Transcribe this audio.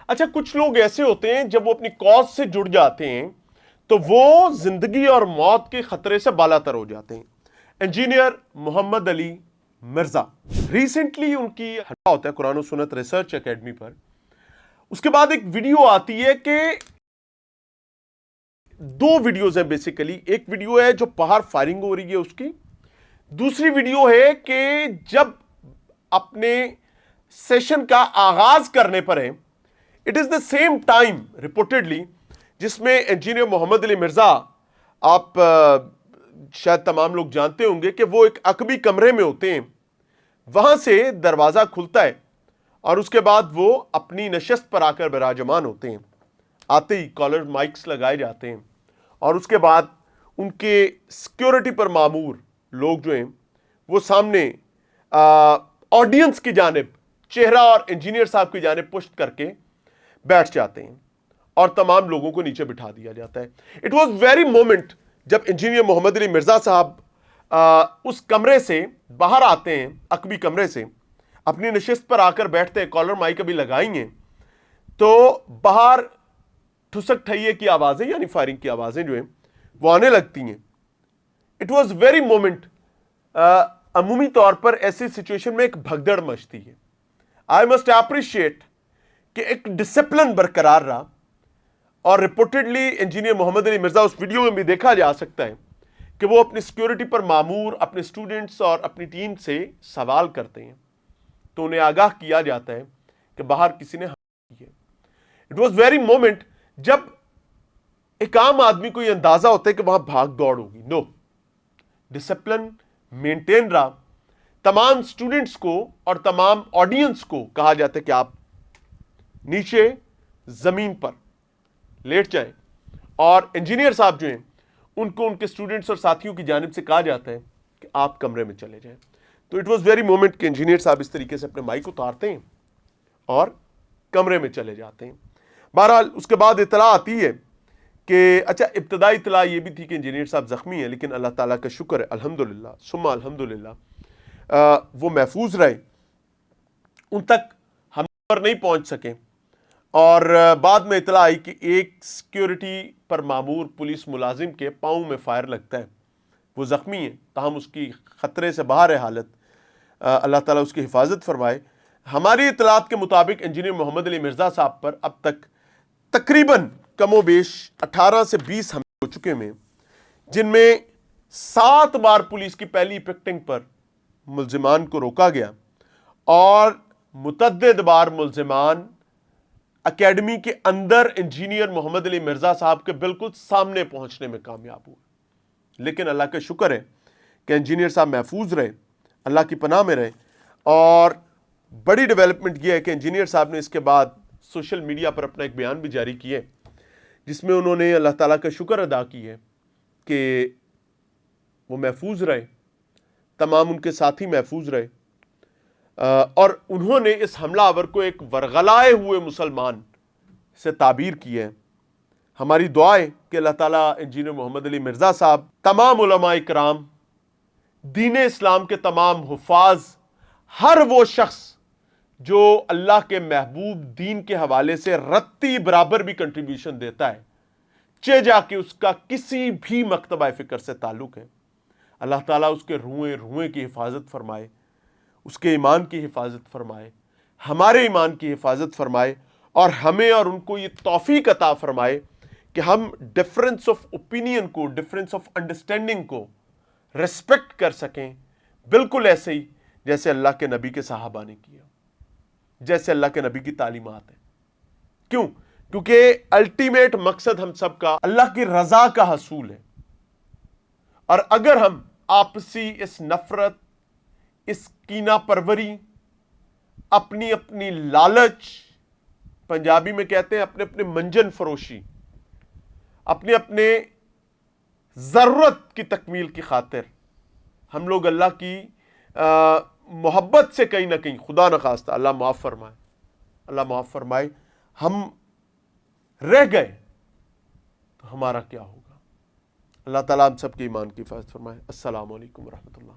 अच्छा, कुछ लोग ऐसे होते हैं जब वो अपनी कॉज से जुड़ जाते हैं तो वो जिंदगी और मौत के खतरे से बालातर हो जाते हैं। इंजीनियर मोहम्मद अली मिर्जा, रिसेंटली उनकी हटा होता है कुरान और सुन्नत रिसर्च एकेडमी पर। उसके बाद एक वीडियो आती है कि दो वीडियोज हैं बेसिकली। एक वीडियो है जो बाहर फायरिंग हो रही है उसकी, दूसरी वीडियो है कि जब अपने सेशन का आगाज करने पर है, it is the same time reportedly जिसमें इंजीनियर मोहम्मद अली मिर्जा, आप शायद तमाम लोग जानते होंगे कि वो एक अकबी कमरे में होते हैं, वहां से दरवाजा खुलता है और उसके बाद वो अपनी नशस्त पर आकर विराजमान होते हैं। आते ही कॉलर माइक्स लगाए जाते हैं और उसके बाद उनके सिक्योरिटी पर मामूर लोग जो हैं वो सामने ऑडियंस की जानिब चेहरा और इंजीनियर साहब की जानिब पुष्ट करके बैठ जाते हैं और तमाम लोगों को नीचे बिठा दिया जाता है। इट वॉज वेरी मोमेंट जब इंजीनियर मोहम्मद अली मिर्जा साहब उस कमरे से बाहर आते हैं, अकबी कमरे से अपनी नशिस्त पर आकर बैठते हैं, कॉलर माइक अभी लगाई हैं तो बाहर ठुसक ठैये की आवाजें यानी फायरिंग की आवाजें जो हैं वो आने लगती हैं। It was very moment. अमूमी तौर पर ऐसी सिचुएशन में एक भगदड़ मचती है। आई मस्ट अप्रिशिएट कि एक डिसिप्लिन बरकरार रहा और रिपोर्टेडली इंजीनियर मोहम्मद अली मिर्जा, उस वीडियो में भी देखा जा सकता है कि वो अपनी सिक्योरिटी पर मामूर अपने स्टूडेंट्स और अपनी टीम से सवाल करते हैं तो उन्हें आगाह किया जाता है कि बाहर किसी ने हमला किया। इट वॉज वेरी मोमेंट जब एक आम आदमी को यह अंदाजा होता है कि वहां भाग दौड़ होगी। नो, डिसिप्लिन मेंटेन रहा। तमाम स्टूडेंट्स को और तमाम ऑडियंस को कहा जाता है कि आप नीचे जमीन पर लेट जाएं और इंजीनियर साहब जो हैं उनको उनके स्टूडेंट्स और साथियों की जानिब से कहा जाता है कि आप कमरे में चले जाएं। तो इट वॉज वेरी मोमेंट कि इंजीनियर साहब इस तरीके से अपने माइक उतारते हैं और कमरे में चले जाते हैं। बहरहाल उसके बाद इतला आती है कि अच्छा, इब्तदाई इतला ये भी थी कि इंजीनियर साहब जख्मी हैं, लेकिन अल्लाह ताला का शुक्र है, अल्हम्दुलिल्लाह सुम्मा अल्हम्दुलिल्लाह, वो महफूज रहे, उन तक हम पर नहीं पहुंच सके। और बाद में इतला आई कि एक सिक्योरिटी पर मामूर पुलिस मुलाजिम के पाँव में फायर लगता है, वो जख्मी है, ताहम उसकी खतरे से बाहर है हालत। अल्लाह ताला उसकी हिफाजत फरमाए। हमारी इतलात के मुताबिक इंजीनियर मोहम्मद अली मिर्जा साहब पर अब तक तकरीबन कमोबेश 18 से 20 हमले हो चुके हैं, जिनमें 7 बार पुलिस की पहली पिकटिंग पर मुल्जिमान को रोका गया और मुतअद्दिद बार मुल्जिमान एकेडमी के अंदर इंजीनियर मोहम्मद अली मिर्जा साहब के बिल्कुल सामने पहुंचने में कामयाब हुए। लेकिन अल्लाह का शुक्र है कि इंजीनियर साहब महफूज रहे, अल्लाह की पनाह में रहे। और बड़ी डेवलपमेंट यह है कि इंजीनियर साहब ने इसके बाद सोशल मीडिया पर अपना एक बयान भी जारी किया जिसमें उन्होंने अल्लाह ताला का शुक्र अदा की है कि वो महफूज रहे, तमाम उनके साथी महफूज रहे, और उन्होंने इस हमलावर को एक वरगलाए हुए मुसलमान से ताबीर की है। हमारी दुआ है कि अल्लाह ताला इंजीनियर मोहम्मद अली मिर्जा साहब, तमाम उलमा इकराम, दीन इस्लाम के तमाम हुफाज, हर वो शख्स जो अल्लाह के महबूब दीन के हवाले से रत्ती बराबर भी कंट्रीब्यूशन देता है, चे जाके उसका किसी भी मकतबा फिक्र से ताल्लुक है, अल्लाह ताला उसके रुएं की हिफाजत फरमाए, उसके ईमान की हिफाजत फरमाए, हमारे ईमान की हिफाजत फरमाए और हमें और उनको ये तौफीक अता फरमाए कि हम डिफरेंस ऑफ ओपिनियन को, डिफरेंस ऑफ अंडरस्टैंडिंग को रेस्पेक्ट कर सकें, बिल्कुल ऐसे ही जैसे अल्लाह के नबी के सहाबा ने किया, जैसे अल्लाह के नबी की तालीमात है। क्यों? क्योंकि अल्टीमेट मकसद हम सब का अल्लाह की रजा का हसूल है। और अगर हम आपसी इस नफरत, इस कीना परवरी, अपनी अपनी लालच, पंजाबी में कहते हैं अपने अपने मंजन फरोशी, अपने अपने जरूरत की तकमील की खातिर हम लोग अल्लाह की मोहब्बत से कहीं ना कहीं, खुदा न खास्ता, अल्लाह माफ़ फरमाए, अल्लाह माफ़ फरमाए, हम रह गए तो हमारा क्या होगा। अल्लाह ताला हम सबके ईमान की हिफाजत फरमाए। अस्सलामु अलैकुम व रहमतुल्लाह।